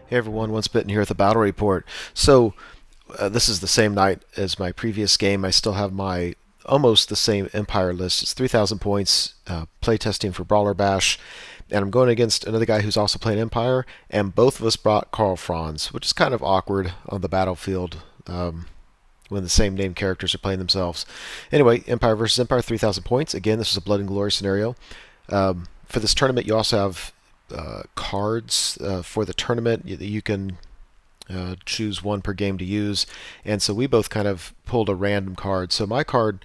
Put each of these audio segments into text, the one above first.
Hey everyone, Once Bitten here with a battle report. So this is the same night as my previous game. I still have my almost the same Empire list. It's 3,000 points, playtesting for Brawler Bash, and I'm going against another guy who's also playing Empire, and both of us brought Karl Franz, which is kind of awkward on the battlefield when the same name characters are playing themselves. Anyway, Empire versus Empire, 3,000 points. Again, this is a Blood and Glory scenario. For this tournament, you also have cards for the tournament. You can choose one per game to use, and so we both kind of pulled a random card. So my card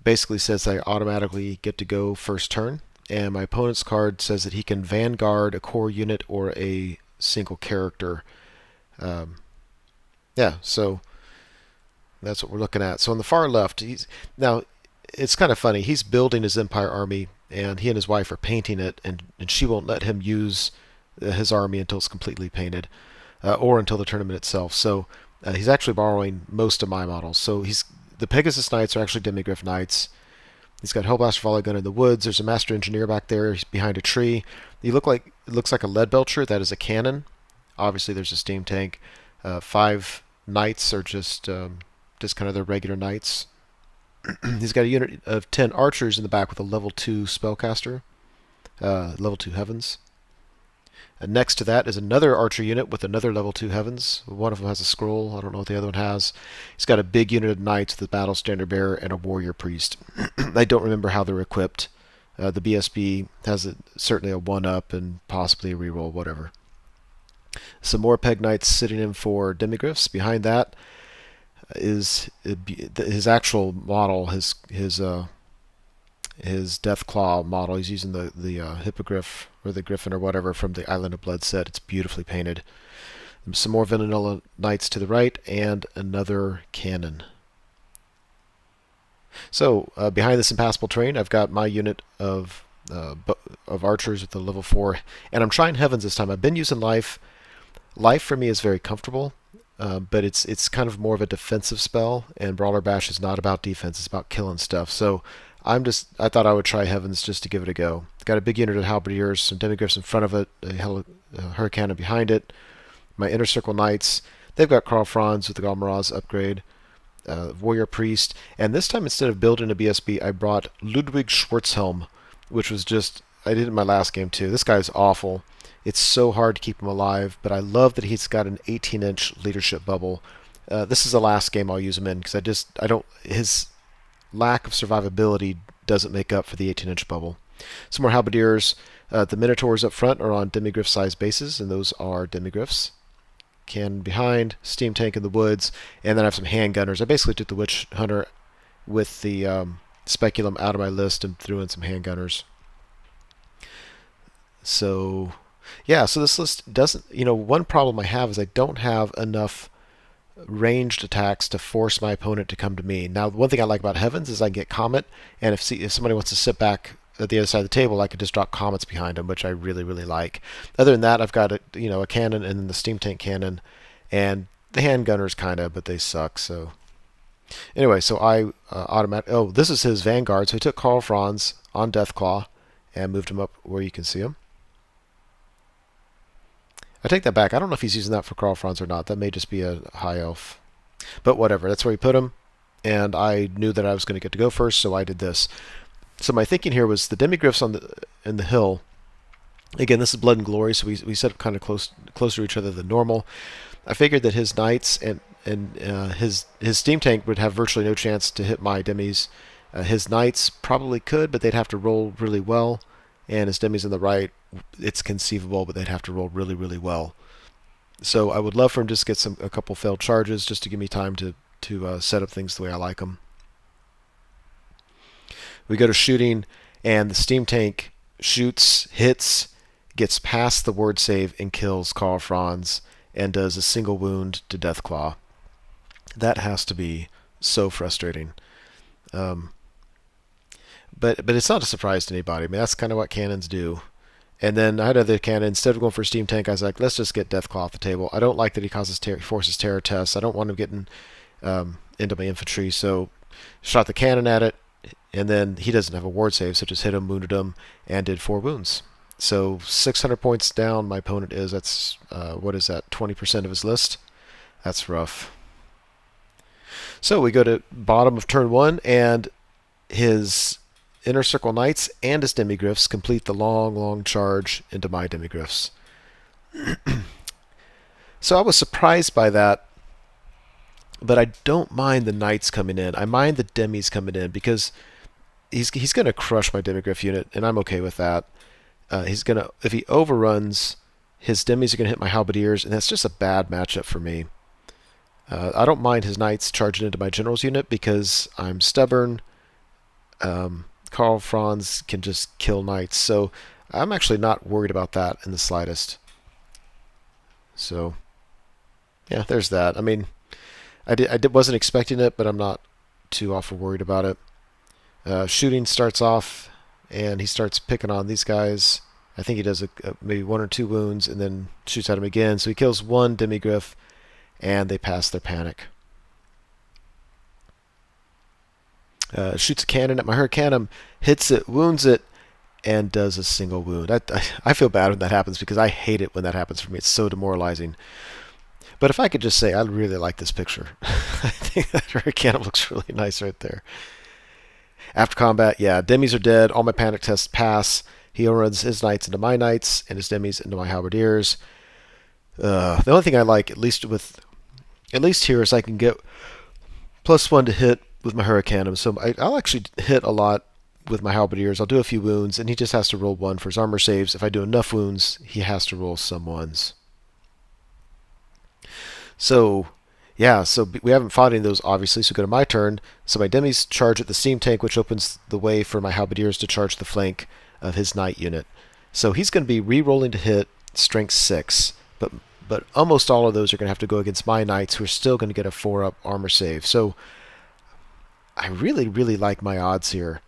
basically says I automatically get to go first turn, and my opponent's card says that he can vanguard a core unit or a single character. Um, yeah, so that's what we're looking at. So on the far left, now it's kind of funny. He's building his Empire army, and he and his wife are painting it, and she won't let him use his army until it's completely painted, or until the tournament itself. So he's actually borrowing most of my models. So the Pegasus Knights are actually Demigryph Knights. He's got Hellblaster Volley Gun in the woods. There's a Master Engineer back there. He's behind a tree. It looks like a lead belcher. That is a cannon. Obviously, there's a steam tank. 5 knights are just kind of their regular knights. He's got a unit of 10 archers in the back with a level 2 spellcaster, level 2 heavens. And next to that is another archer unit with another level 2 heavens. One of them has a scroll. I don't know what the other one has. He's got a big unit of knights with a battle standard bearer and a warrior priest. I don't remember how they're equipped. The BSB has certainly a 1-up and possibly a reroll, whatever. Some more peg knights sitting in for demigryphs. Behind that is his actual model, his Deathclaw model. He's using the hippogriff or the griffin or whatever from the Island of Blood set. It's beautifully painted. Some more vanilla knights to the right and another cannon. So behind this impassable terrain, I've got my unit of archers with the level 4, and I'm trying heavens this time. I've been using life. Life for me is very comfortable. But it's kind of more of a defensive spell, and Brawler Bash is not about defense; it's about killing stuff. So I thought I would try Heavens just to give it a go. Got a big unit of Halberdiers, some Demigryphs in front of it, a Hurricane behind it. My Inner Circle Knights, they've got Karl Franz with the Galmaraz upgrade, Warrior Priest, and this time instead of building a BSB, I brought Ludwig Schwarzhelm, which was I did it in my last game too. This guy's awful. It's so hard to keep him alive, but I love that he's got an 18-inch leadership bubble. This is the last game I'll use him in because his lack of survivability doesn't make up for the 18-inch bubble. Some more halberdiers. The Minotaurs up front are on demigryph-sized bases, and those are demigryphs. Cannon behind, steam tank in the woods, and then I have some handgunners. I basically took the Witch Hunter with the Speculum out of my list and threw in some handgunners. So yeah, so this list doesn't, one problem I have is I don't have enough ranged attacks to force my opponent to come to me. Now, one thing I like about Heavens is I can get Comet, and if somebody wants to sit back at the other side of the table, I could just drop Comets behind them, which I really, really like. Other than that, I've got a cannon and then the steam tank cannon, and the handgunners kind of, but they suck, so. Anyway, so I this is his Vanguard, so he took Karl Franz on Deathclaw and moved him up where you can see him. I take that back. I don't know if he's using that for Karl Franz or not. That may just be a high elf. But whatever. That's where he put him. And I knew that I was going to get to go first, so I did this. So my thinking here was the demigryphs in the hill. Again, this is Blood and Glory, so we set up kind of closer to each other than normal. I figured that his knights and his steam tank would have virtually no chance to hit my demis. His knights probably could, but they'd have to roll really well. And his demis on the right, it's conceivable, but they'd have to roll really, really well. So I would love for him to just get a couple failed charges just to give me time to set up things the way I like them. We go to shooting, and the steam tank shoots, hits, gets past the ward save, and kills Karl Franz, and does a single wound to Deathclaw. That has to be so frustrating. But it's not a surprise to anybody. I mean, that's kind of what cannons do. And then I had another cannon. Instead of going for a steam tank, I was like, let's just get Deathclaw off the table. I don't like that he forces terror tests. I don't want him getting into my infantry. So shot the cannon at it, and then he doesn't have a ward save, so just hit him, wounded him, and did 4 wounds. So 600 points down my opponent is. That's, what is that, 20% of his list? That's rough. So we go to bottom of turn 1, and his Inner Circle Knights and his Demigryphs complete the long, long charge into my Demigryphs. So I was surprised by that, but I don't mind the Knights coming in. I mind the Demis coming in because he's going to crush my Demigryph unit, and I'm okay with that. He's going to, if he overruns, his Demis are going to hit my Halberdiers, and that's just a bad matchup for me. I don't mind his Knights charging into my General's unit because I'm stubborn. Karl Franz can just kill Knights, so I'm actually not worried about that in the slightest. So, yeah, there's that. I mean, wasn't expecting it, but I'm not too awful worried about it. Shooting starts off, and he starts picking on these guys. I think he does maybe 1 or 2 wounds, and then shoots at him again. So he kills 1 Demigryph, and they pass their panic. Shoots a cannon at my Hurricanum, hits it, wounds it, and does a single wound. I feel bad when that happens because I hate it when that happens for me. It's so demoralizing. But if I could just say, I really like this picture. I think that Hurricanum looks really nice right there. After combat, yeah, Demis are dead. All my panic tests pass. He overruns his Knights into my Knights and his Demis into my Halberdiers. The only thing I like, at least here, is I can get +1 to hit with my Hurricanum. So I'll actually hit a lot with my Halberdiers. I'll do a few wounds, and he just has to roll 1 for his armor saves. If I do enough wounds, he has to roll some 1s. So, yeah, so we haven't fought any of those, obviously, so go to my turn. So my Demis charge at the steam tank, which opens the way for my Halberdiers to charge the flank of his Knight unit. So he's going to be re-rolling to hit, strength 6, but almost all of those are going to have to go against my Knights, who are still going to get a 4-up armor save. So I really, really like my odds here.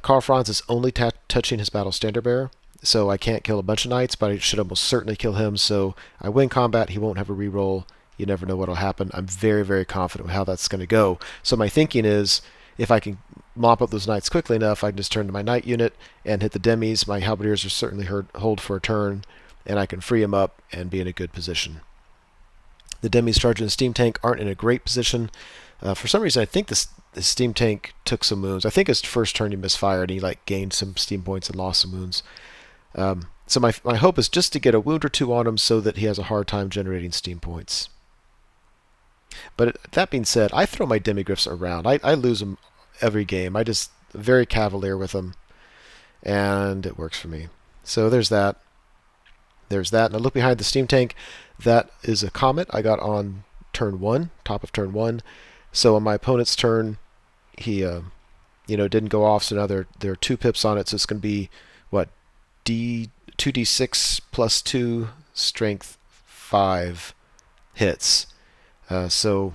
Karl Franz is only touching his Battle Standard Bearer, so I can't kill a bunch of Knights, but I should almost certainly kill him. So I win combat, he won't have a reroll. You never know what will happen. I'm very, very confident with how that's going to go. So my thinking is, if I can mop up those Knights quickly enough, I can just turn to my Knight unit and hit the Demis. My Halberdiers are certainly hold for a turn, and I can free him up and be in a good position. The Demis charging the steam tank aren't in a great position. For some reason, I think the steam tank took some wounds. I think his first turn he misfired, and he gained some steam points and lost some wounds. So my hope is just to get a wound or 2 on him so that he has a hard time generating steam points. But that being said, I throw my Demigryphs around. I lose them every game. I just very cavalier with them, and it works for me. So there's that. There's that. And I look behind the steam tank. That is a comet I got on turn 1, top of turn 1. So on my opponent's turn, he didn't go off. So now there are 2 pips on it. So it's going to be what, 2d6 plus 2 strength 5 hits. So,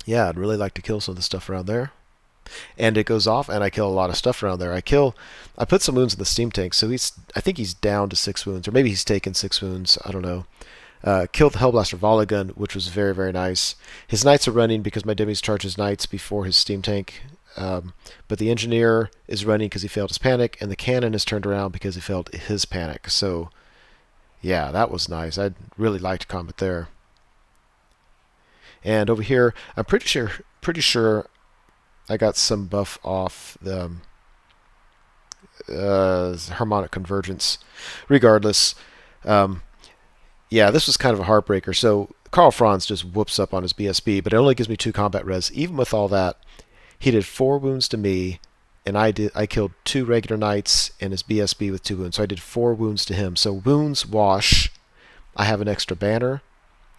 yeah, I'd really like to kill some of the stuff around there. And it goes off, and I kill a lot of stuff around there. I put some wounds in the steam tank, so I think he's down to 6 wounds, or maybe he's taken 6 wounds. I don't know. Killed the Hellblaster volley gun, which was very, very nice. His Knights are running because my Demis charge his Knights before his steam tank. But the Engineer is running because he failed his panic, and the Cannon is turned around because he failed his panic. So, yeah, that was nice. I'd really liked combat there. And over here, I'm pretty sure I got some buff off the harmonic convergence. Regardless, yeah, this was kind of a heartbreaker. So Karl Franz just whoops up on his BSB, but it only gives me 2 combat res. Even with all that, he did 4 wounds to me, and I killed 2 regular Knights and his BSB with 2 wounds. So I did 4 wounds to him. So wounds wash. I have an extra banner.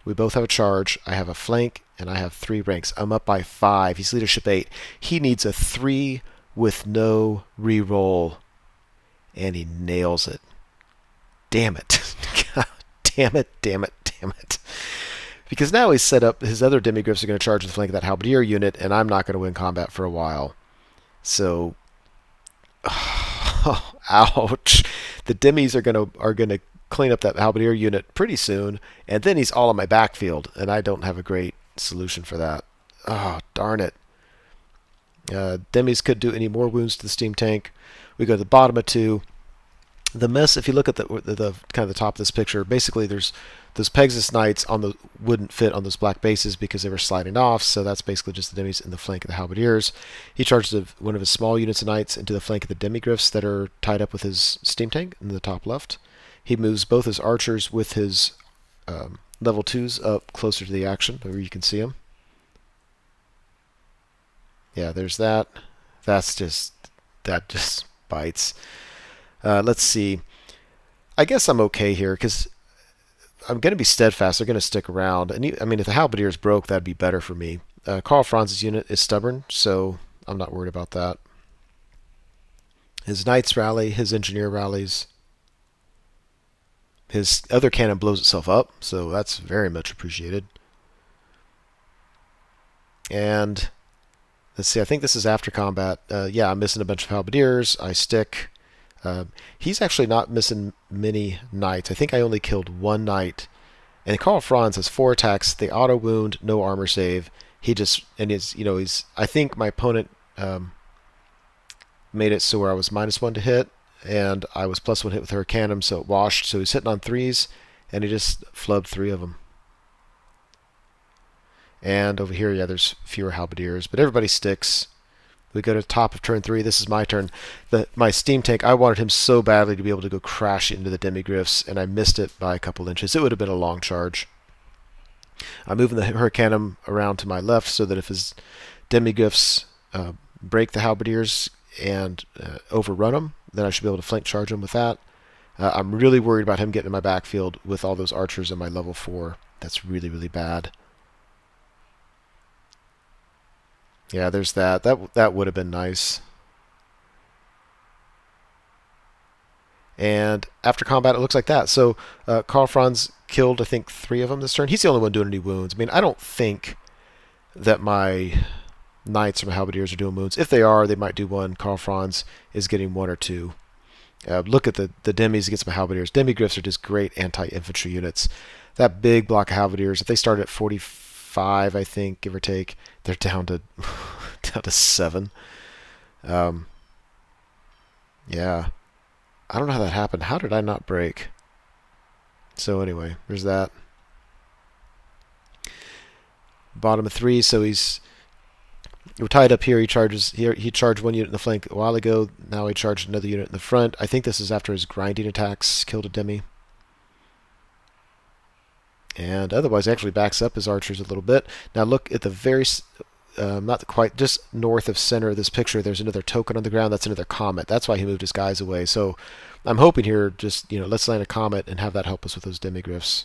We both have a charge. I have a flank, and I have 3 ranks. I'm up by 5. He's leadership 8. He needs a 3 with no reroll, and he nails it. Damn it. God, damn it, damn it, damn it. Because now he's set up, his other Demigryphs are going to charge the flank of that Halberdier unit, and I'm not going to win combat for a while. So, ouch. The Demis are going to clean up that Halberdier unit pretty soon, and then he's all on my backfield, and I don't have a great solution for that. Oh, darn it. Demis could do any more wounds to the steam tank. We go to the bottom of 2. The mess, if you look at the kind of the top of this picture, basically there's those Pegasus Knights on the wouldn't fit on those black bases because they were sliding off, so that's basically just the demis in the flank of the halberdiers. He charges one of his small units of knights into the flank of the demigriffs that are tied up with his steam tank in the top left. He moves both his archers with his level 2s up closer to the action, where you can see them. Yeah, there's that. That just bites. Let's see. I guess I'm okay here because I'm going to be steadfast. They're going to stick around. And I mean, if the halberdiers broke, that'd be better for me. Karl Franz's unit is stubborn, so I'm not worried about that. His knights rally. His engineer rallies. His other cannon blows itself up, so that's very much appreciated. And let's see. I think this is after combat. Yeah, I'm missing a bunch of halberdiers. I stick. He's actually not missing many knights. I think I only killed one knight. And Karl Franz has 4 attacks. They auto wound, no armor save. He just he's. I think my opponent made it so where I was -1 to hit, and I was +1 hit with Hurricanum, so it washed. So he's hitting on 3s, and he just flubbed 3 of them. And over here, yeah, there's fewer halberdiers, but everybody sticks. We go to the top of turn 3. This is my turn. My steam tank, I wanted him so badly to be able to go crash into the demigriffs, and I missed it by a couple inches. It would have been a long charge. I'm moving the Hurricanum around to my left so that if his demigriffs break the halberdiers and overrun them, then I should be able to flank charge him with that. I'm really worried about him getting in my backfield with all those archers in my level 4. That's really, really bad. Yeah, there's that. That would have been nice. And after combat, it looks like that. So Karl Franz killed, I think, 3 of them this turn. He's the only one doing any wounds. I mean, I don't think that my knights or my halberdiers are doing wounds. If they are, they might do 1. Karl Franz is getting 1 or 2. Look at the demis against my halberdiers. Demigriffs are just great anti-infantry units. That big block of halberdiers, if they start at 45, I think, give or take, they're down to 7. Yeah. I don't know how that happened. How did I not break? So anyway, there's that. Bottom of 3, so we're tied up here. He charged 1 unit in the flank a while ago. Now he charged another unit in the front. I think this is after his grinding attacks killed a demi. And otherwise, actually backs up his archers a little bit. Now look at the very, not quite, just north of center of this picture, there's another token on the ground. That's another comet. That's why he moved his guys away. So I'm hoping here, just, let's land a comet and have that help us with those demigriffs.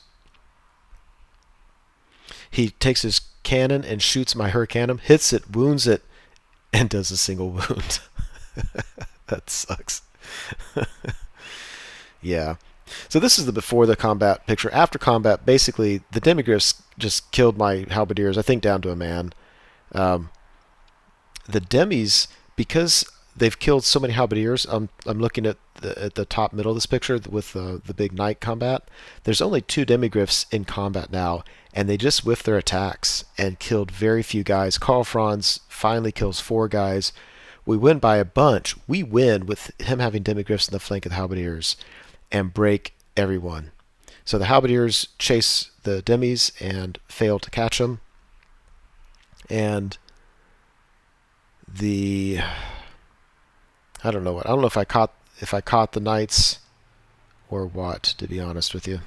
He takes his cannon and shoots my Hurricanum, hits it, wounds it, and does a single wound. That sucks. Yeah. So this is the before the combat picture. After combat, basically, the demigriffs just killed my halberdiers, I think down to a man. The demis, because they've killed so many halberdiers, I'm looking at the top middle of this picture with the big knight combat. There's only 2 demigriffs in combat now, and they just whiffed their attacks and killed very few guys. Karl Franz finally kills 4 guys. We win by a bunch. We win with him having demigriffs in the flank of the halberdiers and break everyone. So the halberdiers chase the demis and fail to catch them. And I don't know if I caught the knights or what, to be honest with you.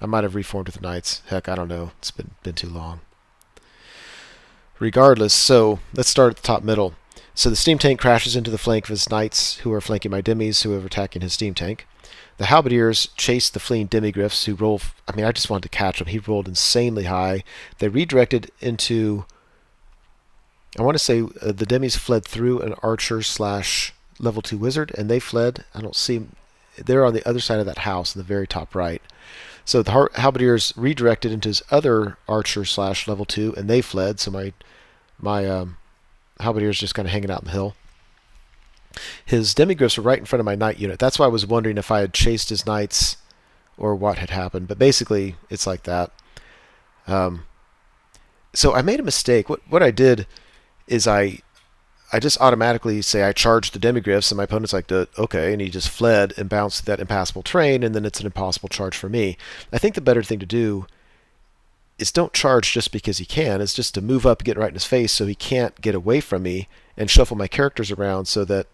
I might have reformed with the knights. Heck, I don't know. It's been too long. Regardless, so let's start at the top middle. So the steam tank crashes into the flank of his knights, who are flanking my demis, who are attacking his steam tank. The halberdiers chase the fleeing demigriffs, who roll. I mean, I just wanted to catch him. He rolled insanely high. They redirected into. I want to say the demis fled through an archer / level 2 wizard, and they fled. I don't see. They're on the other side of that house in the very top right. So the halberdiers redirected into his other archer / level 2, and they fled. So my halberdiers just kind of hanging out in the hill. His demigriffs were right in front of my knight unit. That's why I was wondering if I had chased his knights or what had happened. But basically, it's like that. So I made a mistake. What I did is I I just automatically say I charge the demigryphs, and my opponent's like, okay, and he just fled and bounced that impassable terrain, and then it's an impossible charge for me. I think the better thing to do is don't charge just because he can. It's just to move up, get right in his face, so he can't get away from me, and shuffle my characters around so that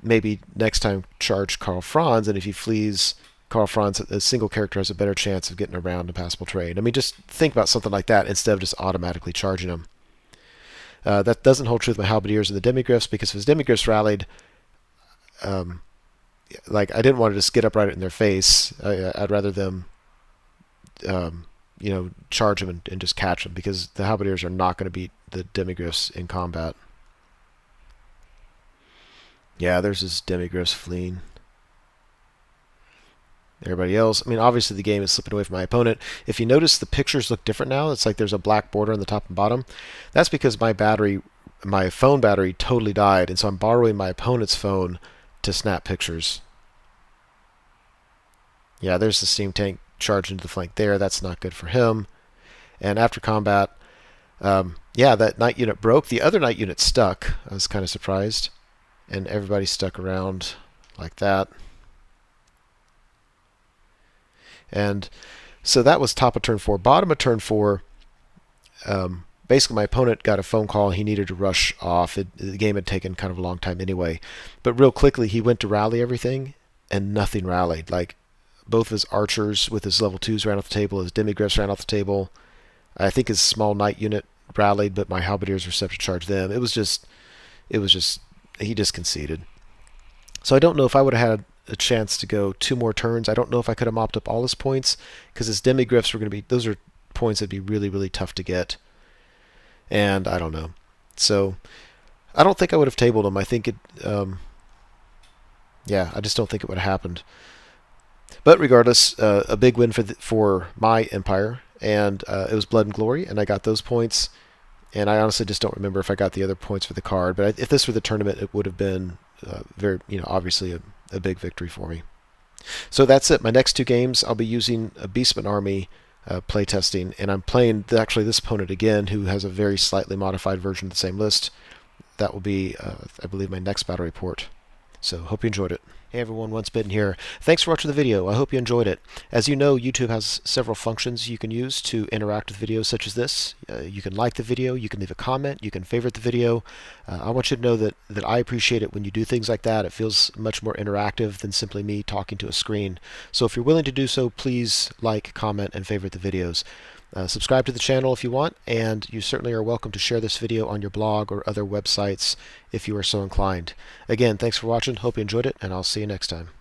maybe next time charge Karl Franz, and if he flees Karl Franz, a single character has a better chance of getting around impassable terrain. I mean, just think about something like that instead of just automatically charging him. That doesn't hold true with my halberdiers and the demigryphs, because if his demigryphs rallied, like, I didn't want to just get up right in their face. I'd rather them, charge him and just catch him, because the halberdiers are not going to beat the demigryphs in combat. Yeah, there's his demigryphs fleeing. Everybody else, I mean, obviously the game is slipping away from my opponent. If you notice, the pictures look different now. It's like there's a black border on the top and bottom. That's because my phone battery totally died, and so I'm borrowing my opponent's phone to snap pictures. Yeah, there's the steam tank charging to the flank there. That's not good for him. And after combat, yeah, that night unit broke. The other night unit stuck. I was kind of surprised. And everybody stuck around like that. And so that was top of turn 4. Bottom of turn 4, basically my opponent got a phone call. He needed to rush off. The game had taken kind of a long time anyway. But real quickly, he went to rally everything, and nothing rallied. Like, both of his archers with his level 2s ran off the table. His demigryphs ran off the table. I think his small knight unit rallied, but my halberdiers were set to charge them. It was just, he just conceded. So I don't know if I would have had a chance to go 2 more turns. I don't know if I could have mopped up all his points, because his demigryphs were going to be, those are points that'd be really, really tough to get. And I don't know. So I don't think I would have tabled him. I think it, yeah, I just don't think it would have happened. But regardless, a big win for my empire, and it was Blood and Glory, and I got those points. And I honestly just don't remember if I got the other points for the card. But if this were the tournament, it would have been very, obviously a big victory for me. So that's it. My next 2 games, I'll be using a Beastman army playtesting, and I'm playing actually this opponent again, who has a very slightly modified version of the same list. That will be, I believe, my next battle report. So hope you enjoyed it. Hey everyone, Once Bitten here. Thanks for watching the video. I hope you enjoyed it. As you know, YouTube has several functions you can use to interact with videos such as this. You can like the video, you can leave a comment, you can favorite the video. I want you to know that I appreciate it when you do things like that. It feels much more interactive than simply me talking to a screen. So if you're willing to do so, please like, comment, and favorite the videos. Subscribe to the channel if you want, and you certainly are welcome to share this video on your blog or other websites if you are so inclined. Again, thanks for watching, hope you enjoyed it, and I'll see you next time.